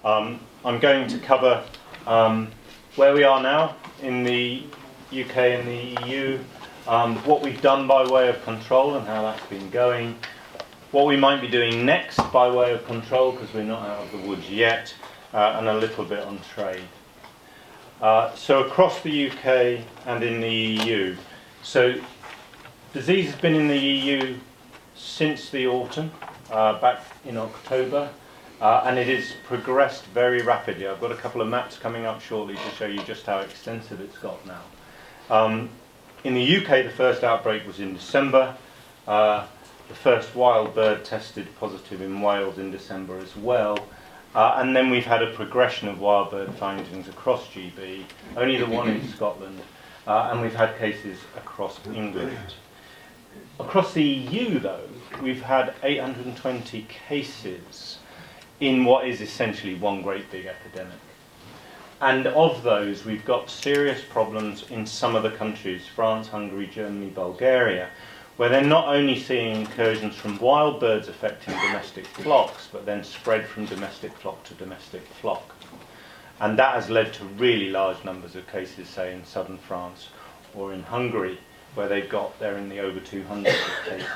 I'm going to cover where we are now in the UK and the EU, what we've done by way of control and how that's been going, what we might be doing next by way of control because we're not out of the woods yet, and a little bit on trade. So across the UK and in the EU, so disease has been in the EU since the autumn, back in October, and it has progressed very rapidly. I've got a couple of maps coming up shortly to show you just how extensive it's got now. In the UK, the first outbreak was in December. The first wild bird tested positive in Wales in December as well. And then we've had a progression of wild bird findings across GB, only the one in Scotland, and we've had cases across England. Across the EU, though, we've had 820 cases in what is essentially one great big epidemic. And of those, we've got serious problems in some of the countries, France, Hungary, Germany, Bulgaria, where they're not only seeing incursions from wild birds affecting domestic flocks, but then spread from domestic flock to domestic flock. And that has led to really large numbers of cases, say, in southern France or in Hungary, where they're in the over 200 cases.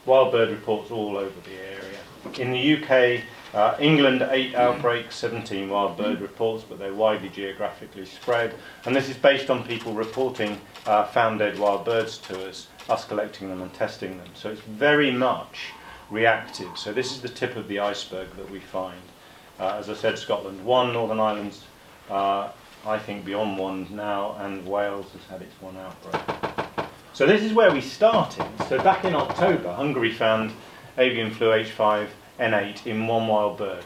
Wild bird reports all over the area. In the UK, England, 8 outbreaks, 17 wild bird reports, but they're widely geographically spread. And this is based on people reporting found dead wild birds to us collecting them and testing them. So it's very much reactive. So this is the tip of the iceberg that we find. As I said, Scotland 1, Northern Ireland's I think beyond 1 now, and Wales has had its 1 outbreak. So this is where we started. So back in October, Hungary found avian flu H5N8 in 1 wild bird.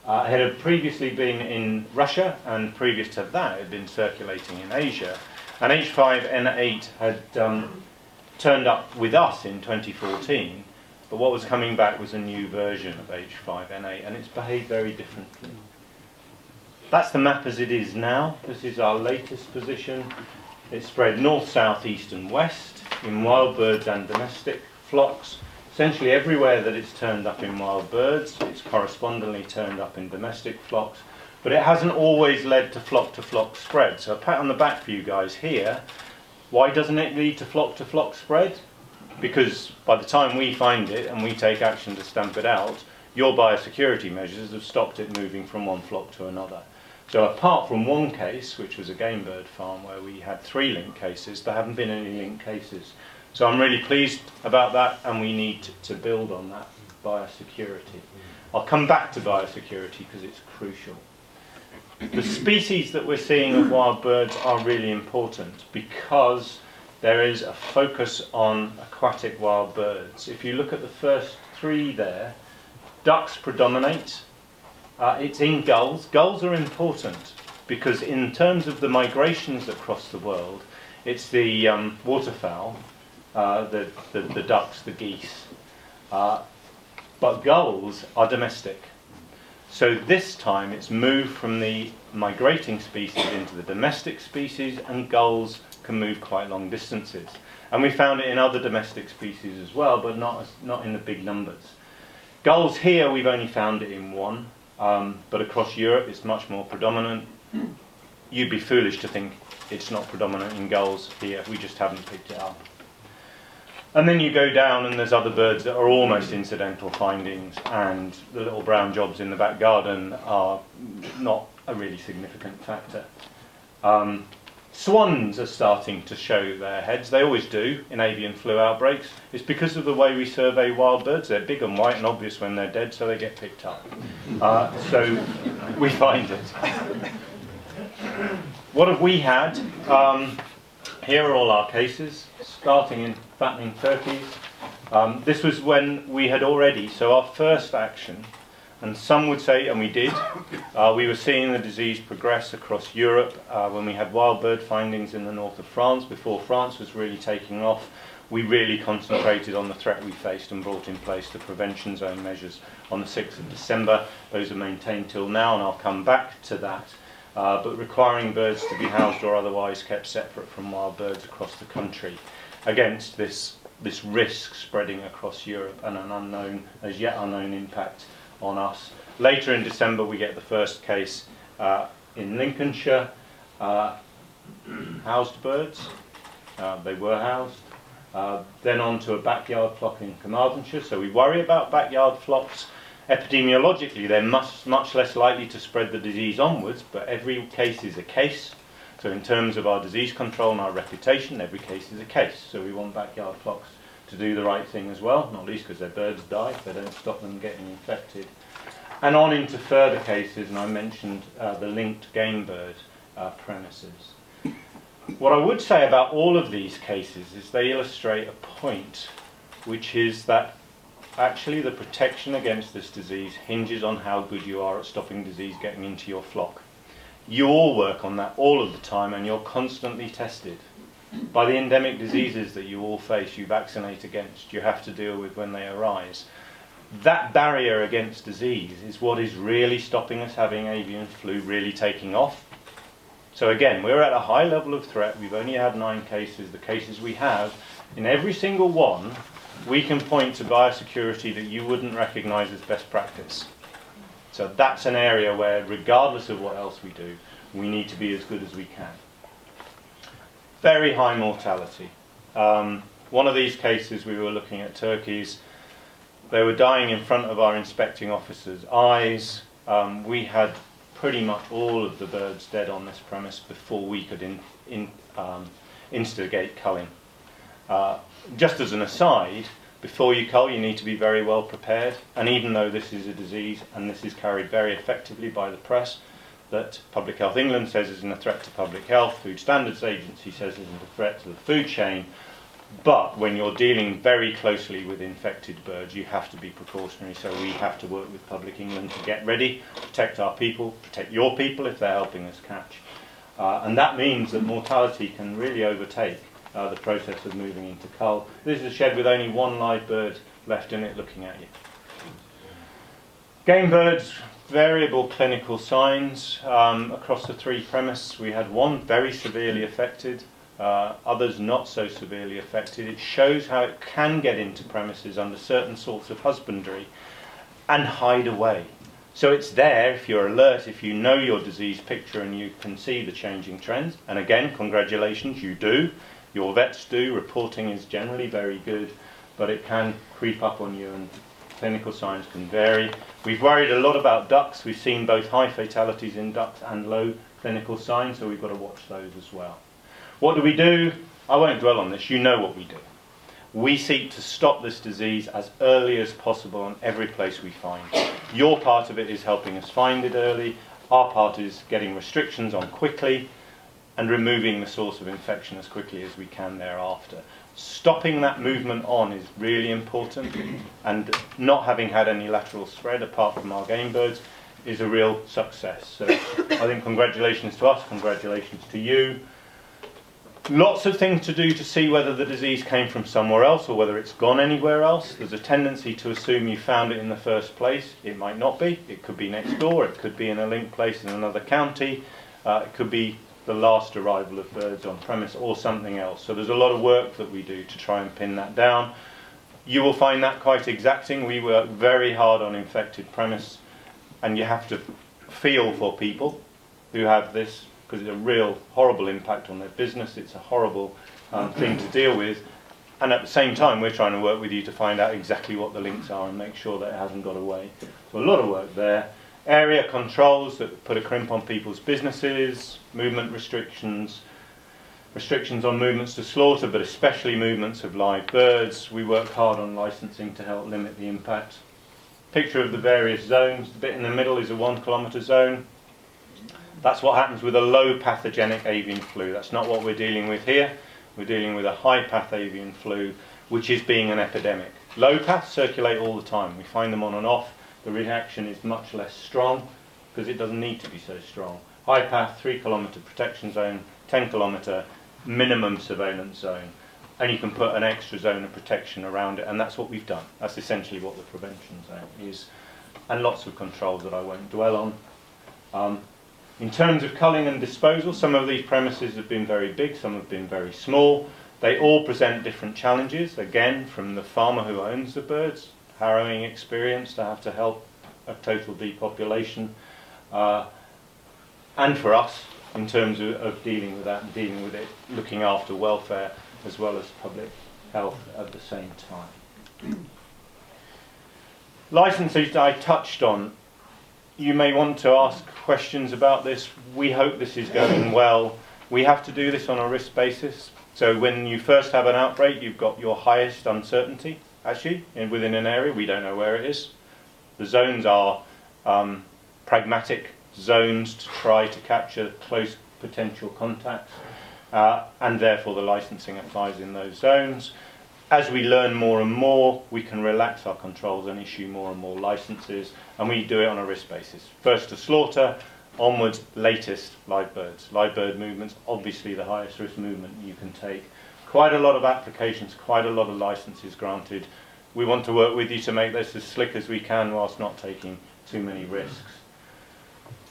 It had previously been in Russia, and previous to that it had been circulating in Asia. And H5N8 had turned up with us in 2014, but what was coming back was a new version of H5N8, and it's behaved very differently. That's the map as it is now. This is our latest position. It's spread north, south, east and west in wild birds and domestic flocks. Essentially everywhere that it's turned up in wild birds, it's correspondingly turned up in domestic flocks, but it hasn't always led to flock spread. So a pat on the back for you guys here. Why doesn't it lead to flock spread? Because by the time we find it and we take action to stamp it out, your biosecurity measures have stopped it moving from one flock to another. So apart from one case, which was a game bird farm where we had 3 linked cases, there haven't been any linked cases. So I'm really pleased about that, and we need to build on that biosecurity. I'll come back to biosecurity because it's crucial. The species that we're seeing of wild birds are really important because there is a focus on aquatic wild birds. If you look at the first 3 there, ducks predominate. It's in gulls. Gulls are important because in terms of the migrations across the world, it's the waterfowl, the ducks, the geese. But gulls are domestic. So this time it's moved from the migrating species into the domestic species, and gulls can move quite long distances. And we found it in other domestic species as well, but not in the big numbers. Gulls here, we've only found it in 1. But across Europe it's much more predominant. You'd be foolish to think it's not predominant in gulls here, we just haven't picked it up. And then you go down and there's other birds that are almost incidental findings, and the little brown jobs in the back garden are not a really significant factor. Swans are starting to show their heads. They always do in avian flu outbreaks. It's because of the way we survey wild birds. They're big and white and obvious when they're dead, so they get picked up. So we find it. What have we had? Here are all our cases, starting in fattening turkeys. This was when we had already, so our first action, and some would say, and we did, we were seeing the disease progress across Europe when we had wild bird findings in the north of France. Before France was really taking off, we really concentrated on the threat we faced and brought in place the prevention zone measures on the 6th of December. Those are maintained till now, and I'll come back to that. But requiring birds to be housed or otherwise kept separate from wild birds across the country against this risk spreading across Europe and an as yet unknown impact on us. Later in December we get the first case in Lincolnshire. Housed birds, they were housed. Then on to a backyard flock in Carmarthenshire. So we worry about backyard flocks. Epidemiologically, they're much less likely to spread the disease onwards, but every case is a case. So in terms of our disease control and our reputation, every case is a case. So we want backyard flocks to do the right thing as well, not least because their birds die if they don't stop them getting infected. And on into further cases, and I mentioned the linked game bird premises. What I would say about all of these cases is they illustrate a point, which is that actually the protection against this disease hinges on how good you are at stopping disease getting into your flock. You all work on that all of the time, and you're constantly tested. By the endemic diseases that you all face, you vaccinate against, you have to deal with when they arise. That barrier against disease is what is really stopping us having avian flu really taking off. So again, we're at a high level of threat. We've only had 9 cases. The cases we have, in every single one, we can point to biosecurity that you wouldn't recognise as best practice. So that's an area where, regardless of what else we do, we need to be as good as we can. Very high mortality. One of these cases, we were looking at turkeys. They were dying in front of our inspecting officer's eyes. We had pretty much all of the birds dead on this premise before we could instigate culling. Just as an aside, before you cull, you need to be very well prepared. And even though this is a disease, and this is carried very effectively by the press, that Public Health England says isn't a threat to public health, Food Standards Agency says isn't a threat to the food chain, but when you're dealing very closely with infected birds, you have to be precautionary. So we have to work with Public England to get ready, protect our people, protect your people if they're helping us catch. And that means that mortality can really overtake the process of moving into cull. This is a shed with only 1 live bird left in it looking at you. Game birds, variable clinical signs. Across the 3 premises, we had 1 very severely affected, others not so severely affected. It shows how it can get into premises under certain sorts of husbandry and hide away. So it's there if you're alert, if you know your disease picture and you can see the changing trends. And again, congratulations, you do. Your vets do. Reporting is generally very good, but it can creep up on you and clinical signs can vary. We've worried a lot about ducks. We've seen both high fatalities in ducks and low clinical signs, so we've got to watch those as well. What do? I won't dwell on this. You know what we do. We seek to stop this disease as early as possible in every place we find. Your part of it is helping us find it early. Our part is getting restrictions on quickly and removing the source of infection as quickly as we can thereafter. Stopping that movement on is really important, and not having had any lateral spread apart from our game birds is a real success. So I think congratulations to us, congratulations to you. Lots of things to do to see whether the disease came from somewhere else or whether it's gone anywhere else. There's a tendency to assume you found it in the first place. It might not be. It could be next door. It could be in a linked place in another county. It could be the last arrival of birds on premise or something else. So there's a lot of work that we do to try and pin that down. You will find that quite exacting. We work very hard on infected premise, and you have to feel for people who have this, because it's a real horrible impact on their business. It's a horrible thing to deal with. And at the same time, we're trying to work with you to find out exactly what the links are and make sure that it hasn't got away. So a lot of work there. Area controls that put a crimp on people's businesses, movement restrictions, restrictions on movements to slaughter, but especially movements of live birds. We work hard on licensing to help limit the impact. Picture of the various zones. The bit in the middle is a 1 kilometre zone. That's what happens with a low pathogenic avian flu. That's not what we're dealing with here. We're dealing with a high path avian flu, which is being an epidemic. Low paths circulate all the time. We find them on and off. The reaction is much less strong because it doesn't need to be so strong. High path, 3 kilometre protection zone, 10 kilometre minimum surveillance zone. And you can put an extra zone of protection around it, and that's what we've done. That's essentially what the prevention zone is. And lots of controls that I won't dwell on. In terms of culling and disposal, some of these premises have been very big, some have been very small. They all present different challenges, again, from the farmer who owns the birds. Harrowing experience to have to help a total depopulation, and for us in terms of dealing with that and dealing with it, looking after welfare as well as public health at the same time. Licenses I touched on. You may want to ask questions about this. We hope this is going well. We have to do this on a risk basis. So when you first have an outbreak, you've got your highest uncertainty, actually, within an area. We don't know where it is. The zones are pragmatic zones to try to capture close potential contacts, and therefore the licensing applies in those zones. As we learn more and more, we can relax our controls and issue more and more licenses, and we do it on a risk basis. First to slaughter, onwards, latest live birds. Live bird movements, obviously the highest risk movement you can take. Quite a lot of applications, quite a lot of licenses granted. We want to work with you to make this as slick as we can whilst not taking too many risks.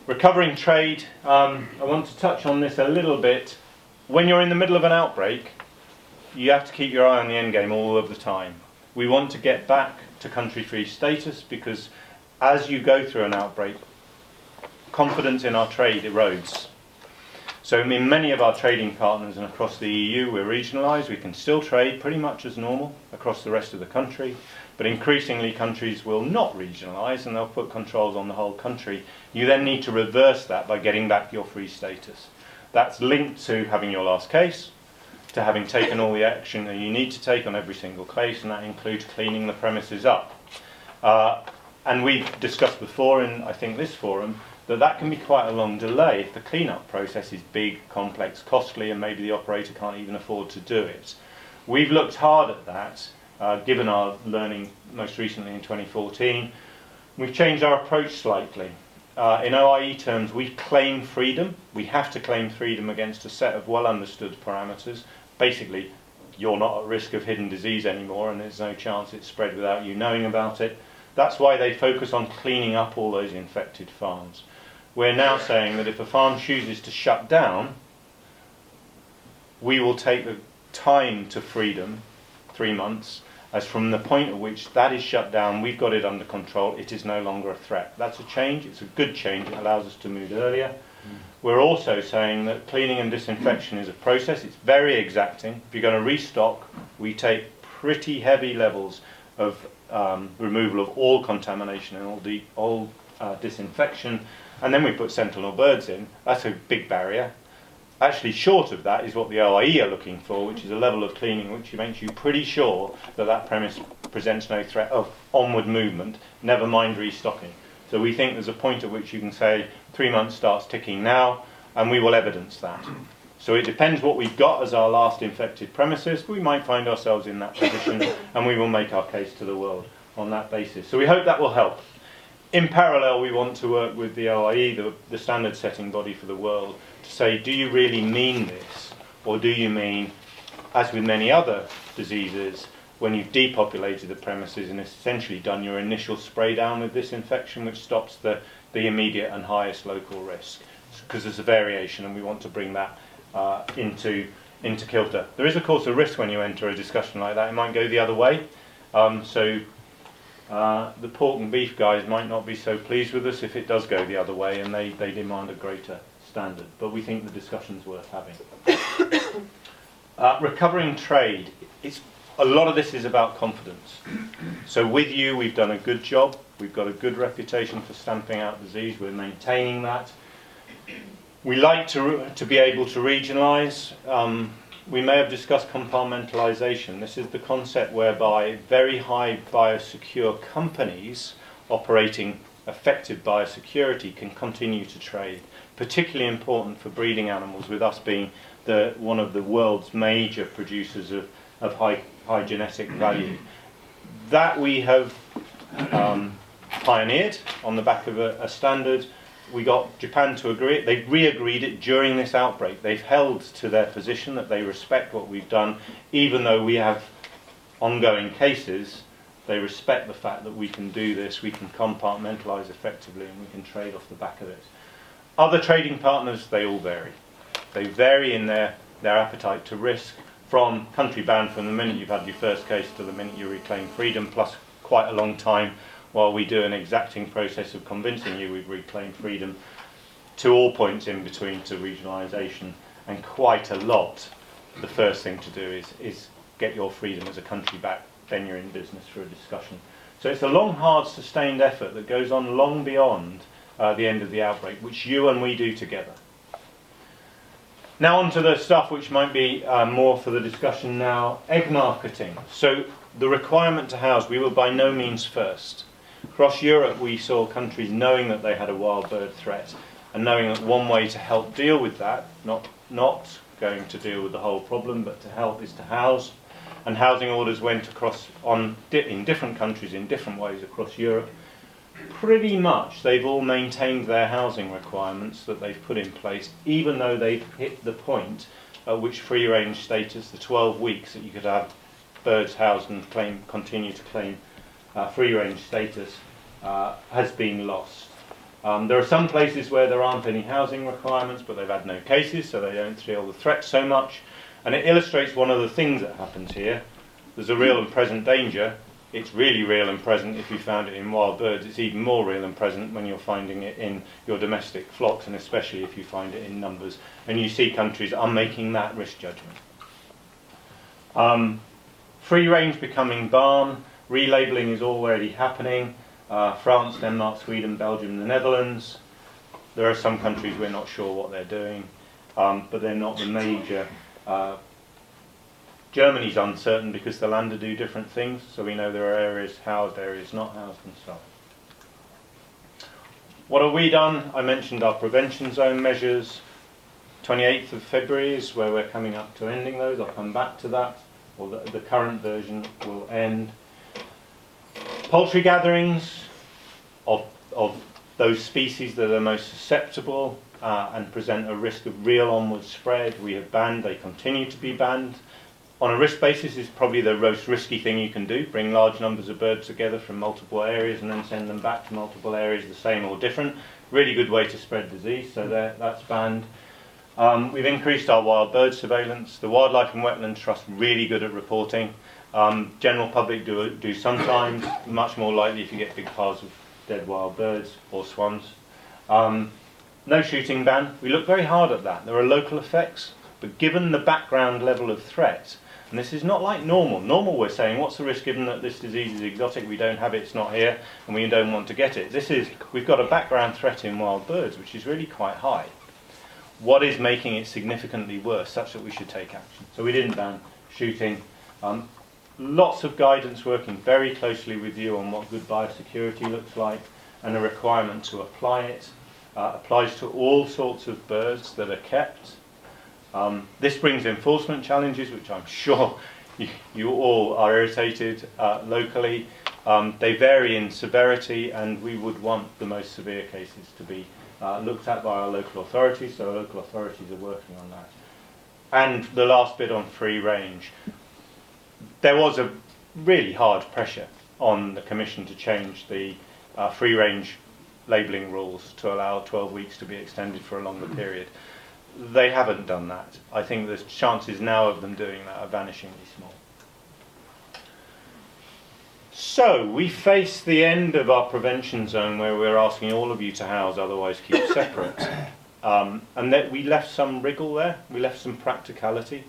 Recovering trade, I want to touch on this a little bit. When you're in the middle of an outbreak, you have to keep your eye on the end game all of the time. We want to get back to country-free status because as you go through an outbreak, confidence in our trade erodes. So in many of our trading partners and across the EU, we're regionalised. We can still trade pretty much as normal across the rest of the country, but increasingly countries will not regionalise and they'll put controls on the whole country. You then need to reverse that by getting back your free status. That's linked to having your last case, to having taken all the action that you need to take on every single case, and that includes cleaning the premises up. And we've discussed before in, I think, this forum, that can be quite a long delay if the clean-up process is big, complex, costly, and maybe the operator can't even afford to do it. We've looked hard at that, given our learning most recently in 2014. We've changed our approach slightly. In OIE terms, we claim freedom. We have to claim freedom against a set of well-understood parameters. Basically, you're not at risk of hidden disease anymore, and there's no chance it's spread without you knowing about it. That's why they focus on cleaning up all those infected farms. We're now saying that if a farm chooses to shut down, we will take the time to freedom, 3 months, as from the point at which that is shut down, we've got it under control, it is no longer a threat. That's a change, it's a good change, it allows us to move earlier. We're also saying that cleaning and disinfection is a process, it's very exacting. If you're going to restock, we take pretty heavy levels of removal of all contamination and all disinfection, and then we put sentinel birds in. That's a big barrier. Actually, short of that is what the OIE are looking for, which is a level of cleaning which makes you pretty sure that that premise presents no threat of onward movement, never mind restocking. So we think there's a point at which you can say 3 months starts ticking now, and we will evidence that. So it depends what we've got as our last infected premises. We might find ourselves in that position, and we will make our case to the world on that basis. So we hope that will help. In parallel, we want to work with the OIE, the standard setting body for the world, to say, do you really mean this? Or do you mean, as with many other diseases, when you've depopulated the premises and essentially done your initial spray down with disinfection, which stops the immediate and highest local risk? Because there's a variation, and we want to bring that into kilter. There is, of course, a risk when you enter a discussion like that. It might go the other way. The pork and beef guys might not be so pleased with us if it does go the other way, and they demand a greater standard. But we think the discussion's worth having. Recovering trade. A lot of this is about confidence. So with you, we've done a good job. We've got a good reputation for stamping out disease. We're maintaining that. We like to be able to regionalise. We may have discussed compartmentalisation. This is the concept whereby very high biosecure companies operating effective biosecurity can continue to trade. Particularly important for breeding animals, with us being one of the world's major producers of high genetic value. That we have pioneered on the back of a standard. We got Japan to agree it. They've re-agreed it during this outbreak. They've held to their position that they respect what we've done, even though we have ongoing cases. They respect the fact that we can do this, we can compartmentalise effectively, and we can trade off the back of it. Other trading partners, they all vary. They vary in their appetite to risk, from country bound from the minute you've had your first case to the minute you reclaim freedom, plus quite a long time while we do an exacting process of convincing you we've reclaimed freedom, to all points in between to regionalisation, and quite a lot, the first thing to do is get your freedom as a country back, then you're in business for a discussion. So it's a long, hard, sustained effort that goes on long beyond the end of the outbreak, which you and we do together. Now on to the stuff which might be more for the discussion now, egg marketing. So the requirement to house, we were by no means first. Across Europe we saw countries knowing that they had a wild bird threat and knowing that one way to help deal with that, not going to deal with the whole problem, but to help is to house. And housing orders went across in different countries in different ways across Europe. Pretty much they've all maintained their housing requirements that they've put in place, even though they've hit the point at which free range status, the 12 weeks that you could have birds housed and continue to claim free range status, has been lost. There are some places where there aren't any housing requirements, but they've had no cases, so they don't feel the threat so much. And it illustrates one of the things that happens here. There's a real and present danger. It's really real and present if you found it in wild birds. It's even more real and present when you're finding it in your domestic flocks, and especially if you find it in numbers. And you see countries are making that risk judgment. Free range becoming barn. Relabelling is already happening. France, Denmark, Sweden, Belgium, the Netherlands. There are some countries we're not sure what they're doing, but they're not the major. Germany's uncertain because the land do different things, so we know there are areas housed, areas not housed, and so on. What have we done? I mentioned our prevention zone measures. 28th of February is where we're coming up to ending those. I'll come back to that, or the current version will end. Poultry gatherings of those species that are most susceptible and present a risk of real onward spread, we have banned. They continue to be banned. On a risk basis is probably the most risky thing you can do. Bring large numbers of birds together from multiple areas and then send them back to multiple areas, the same or different. Really good way to spread disease, so that's banned. We've increased our wild bird surveillance. The Wildlife and Wetlands Trust really good at reporting. General public do sometimes, much more likely if you get big piles of dead wild birds or swans. No shooting ban. We look very hard at that. There are local effects, but given the background level of threat, and this is not like normal. Normal we're saying, what's the risk given that this disease is exotic, we don't have it, it's not here, and we don't want to get it. This is, we've got a background threat in wild birds, which is really quite high. What is making it significantly worse, such that we should take action? So we didn't ban shooting. Lots of guidance working very closely with you on what good biosecurity looks like, and a requirement to apply it. Applies to all sorts of birds that are kept. This brings enforcement challenges, which I'm sure you all are irritated locally. They vary in severity, and we would want the most severe cases to be looked at by our local authorities, so our local authorities are working on that. And the last bit on free range. There was a really hard pressure on the Commission to change the free range labelling rules to allow 12 weeks to be extended for a longer period. They haven't done that. I think the chances now of them doing that are vanishingly small. So we face the end of our prevention zone where we're asking all of you to house, otherwise keep separate. And that we left some wriggle there, we left some practicality,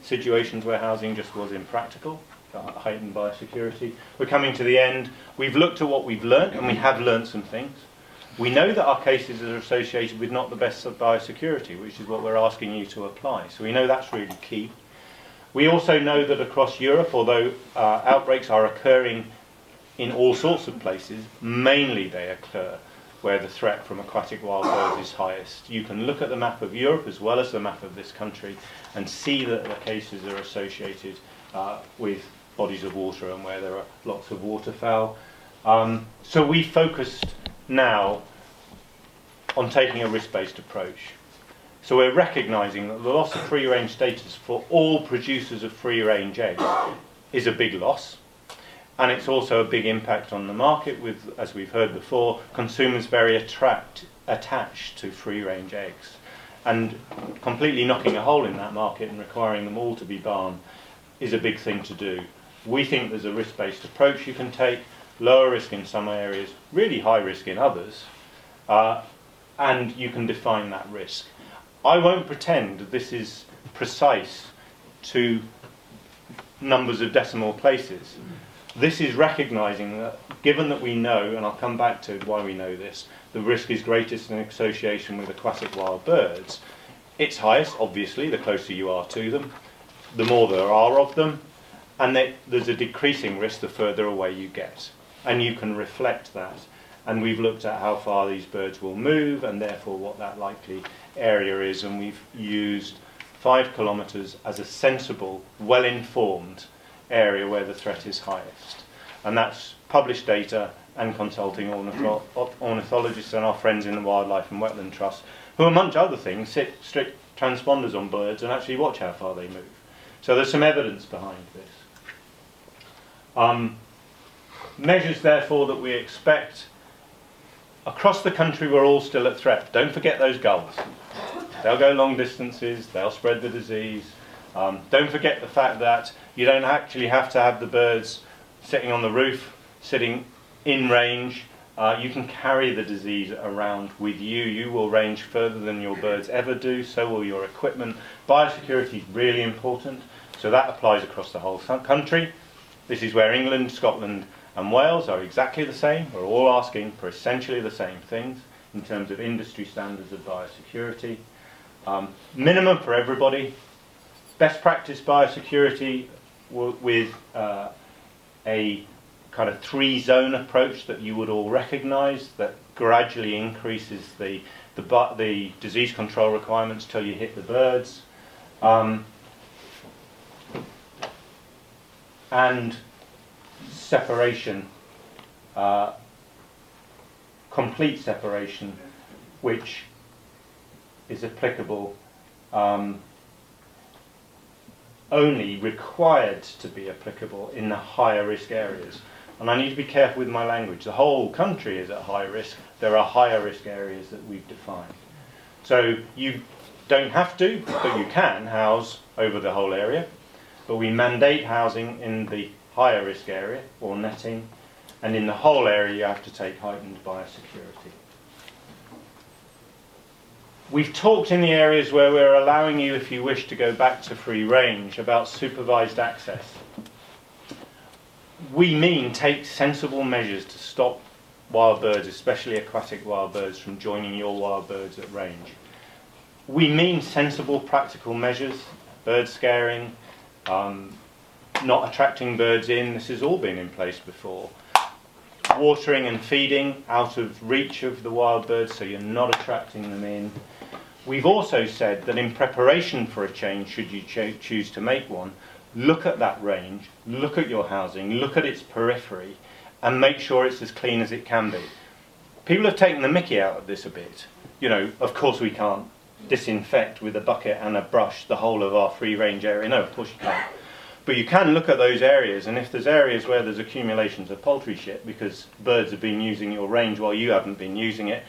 situations where housing just was impractical, heightened biosecurity. We're coming to the end. We've looked at what we've learnt, and we have learnt some things. We know that our cases are associated with not the best of biosecurity, which is what we're asking you to apply. So we know that's really key. We also know that across Europe, although outbreaks are occurring in all sorts of places, mainly they occur where the threat from aquatic wild birds is highest. You can look at the map of Europe as well as the map of this country and see that the cases are associated with bodies of water and where there are lots of waterfowl. So we focused now on taking a risk-based approach. So we're recognising that the loss of free-range status for all producers of free-range eggs is a big loss, and it's also a big impact on the market with, as we've heard before, consumers very attached to free-range eggs, and completely knocking a hole in that market and requiring them all to be barn is a big thing to do. We think there's a risk-based approach you can take. lower risk in some areas, really high risk in others, and you can define that risk. I won't pretend that this is precise to numbers of decimal places. This is recognising that, given that we know, and I'll come back to why we know this, the risk is greatest in association with aquatic wild birds. It's highest, obviously, the closer you are to them, the more there are of them, and there's a decreasing risk the further away you get. And you can reflect that. And we've looked at how far these birds will move, and therefore what that likely area is, and we've used 5 kilometres as a sensible, well-informed area where the threat is highest. And that's published data and consulting ornithologists and our friends in the Wildlife and Wetland Trust, who amongst other things sit strict transponders on birds and actually watch how far they move. So there's some evidence behind this. Measures therefore that we expect across the country, we're all still at threat. Don't forget those gulls. They'll go long distances, they'll spread the disease. Don't forget the fact that you don't actually have to have the birds sitting on the roof, sitting in range. You can carry the disease around with you. You will range further than your birds ever do, so will your equipment. Biosecurity is really important, so that applies across the whole country. This is where England, Scotland and Wales are exactly the same. We're all asking for essentially the same things in terms of industry standards of biosecurity. Minimum for everybody. Best practice biosecurity with a kind of 3-zone approach that you would all recognise, that gradually increases the disease control requirements till you hit the birds. And separation, complete separation, which is applicable, only required to be applicable in the higher risk areas. And I need to be careful with my language. The whole country is at high risk. There are higher risk areas that we've defined. So you don't have to, but you can house over the whole area. But we mandate housing in the higher risk area, or netting, and in the whole area you have to take heightened biosecurity. We've talked in the areas where we're allowing you, if you wish, to go back to free range, about supervised access. We mean take sensible measures to stop wild birds, especially aquatic wild birds, from joining your wild birds at range. We mean sensible practical measures, bird scaring, not attracting birds in. This has all been in place before. Watering and feeding out of reach of the wild birds, so you're not attracting them in. We've also said that in preparation for a change, should you choose to make one, look at that range, look at your housing, look at its periphery, and make sure it's as clean as it can be. People have taken the mickey out of this a bit. You know, of course we can't disinfect with a bucket and a brush the whole of our free range area. No, of course you can't. But you can look at those areas, and if there's areas where there's accumulations of poultry shit because birds have been using your range while you haven't been using it,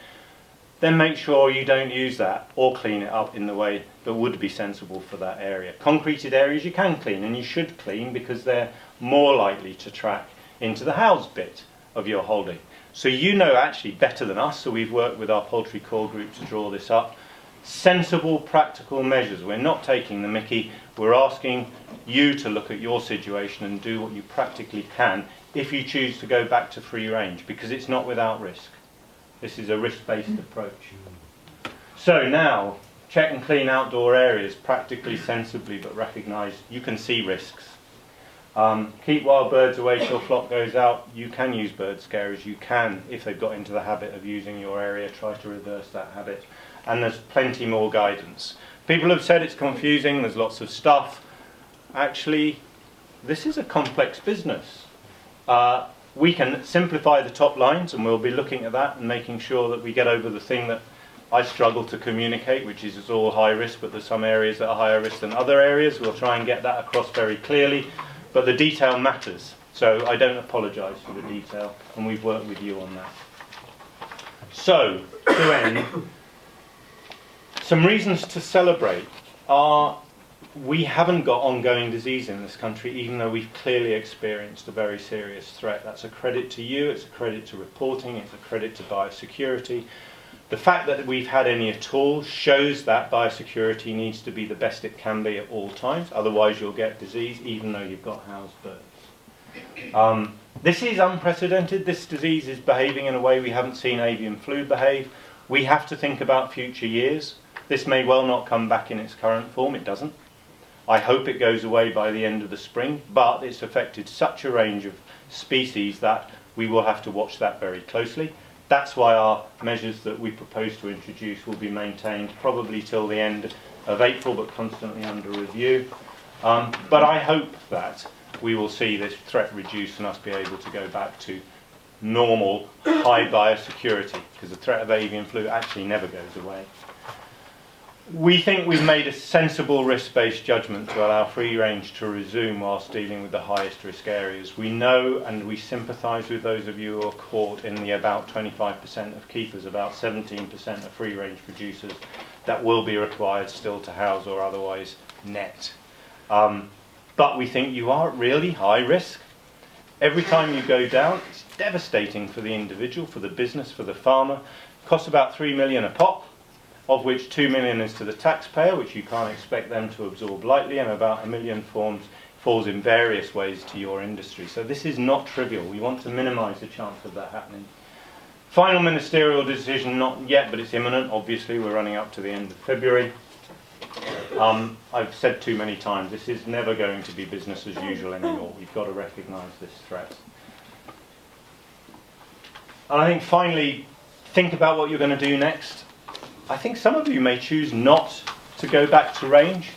then make sure you don't use that or clean it up in the way that would be sensible for that area. Concreted areas you can clean, and you should clean, because they're more likely to track into the housed bit of your holding. So you know actually better than us, so we've worked with our poultry core group to draw this up. Sensible, practical measures. We're not taking the mickey. We're asking you to look at your situation and do what you practically can if you choose to go back to free range, because it's not without risk. This is a risk-based approach. So now, check and clean outdoor areas practically, sensibly, but recognise you can see risks. Keep wild birds away till flock goes out. You can use bird scarers. You can, if they've got into the habit of using your area, try to reverse that habit. And there's plenty more guidance. People have said it's confusing, there's lots of stuff. Actually, this is a complex business. We can simplify the top lines, and we'll be looking at that and making sure that we get over the thing that I struggle to communicate, which is it's all high risk, but there's some areas that are higher risk than other areas. We'll try and get that across very clearly, but the detail matters. So I don't apologise for the detail, and we've worked with you on that. So, to end, some reasons to celebrate are we haven't got ongoing disease in this country, even though we've clearly experienced a very serious threat. That's a credit to you, it's a credit to reporting, it's a credit to biosecurity. The fact that we've had any at all shows that biosecurity needs to be the best it can be at all times, otherwise you'll get disease even though you've got house birds. This is unprecedented. This disease is behaving in a way we haven't seen avian flu behave. We have to think about future years. This may well not come back in its current form, it doesn't. I hope it goes away by the end of the spring, but it's affected such a range of species that we will have to watch that very closely. That's why our measures that we propose to introduce will be maintained probably till the end of April, but constantly under review. But I hope that we will see this threat reduce and us be able to go back to normal high biosecurity, because the threat of avian flu actually never goes away. We think we've made a sensible risk-based judgment to allow free range to resume whilst dealing with the highest risk areas. We know and we sympathise with those of you who are caught in the about 25% of keepers, about 17% of free range producers that will be required still to house or otherwise net. But we think you are at really high risk. Every time you go down, it's devastating for the individual, for the business, for the farmer. It costs about 3 million a pop, of which 2 million is to the taxpayer, which you can't expect them to absorb lightly, and about 1 million falls in various ways to your industry. So this is not trivial. We want to minimise the chance of that happening. Final ministerial decision, not yet, but it's imminent. Obviously, we're running up to the end of February. I've said too many times, this is never going to be business as usual anymore. We've got to recognise this threat. And I think finally, think about what you're going to do next. I think some of you may choose not to go back to range,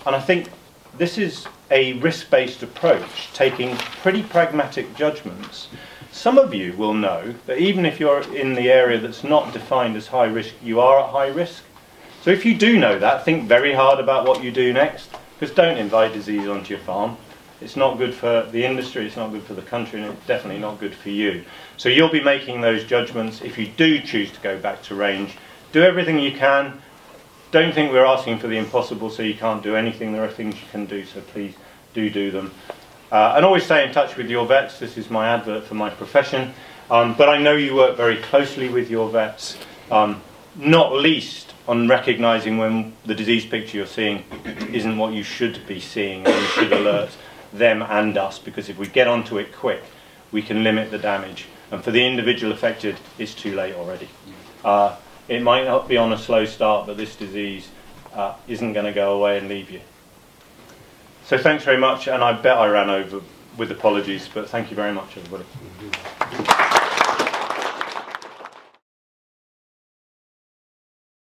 and I think this is a risk-based approach, taking pretty pragmatic judgments. Some of you will know that even if you're in the area that's not defined as high risk, you are at high risk. So if you do know that, think very hard about what you do next, because don't invite disease onto your farm. It's not good for the industry, it's not good for the country, and it's definitely not good for you. So you'll be making those judgments. If you do choose to go back to range, do everything you can. Don't think we're asking for the impossible so you can't do anything. There are things you can do, so please do them. And always stay in touch with your vets. This is my advert for my profession. But I know you work very closely with your vets, not least on recognising when the disease picture you're seeing isn't what you should be seeing, and you should alert them and us, because if we get onto it quick, we can limit the damage. And for the individual affected, it's too late already. It might not be on a slow start, but this disease isn't going to go away and leave you. So thanks very much, and I bet I ran over with apologies, but thank you very much, everybody.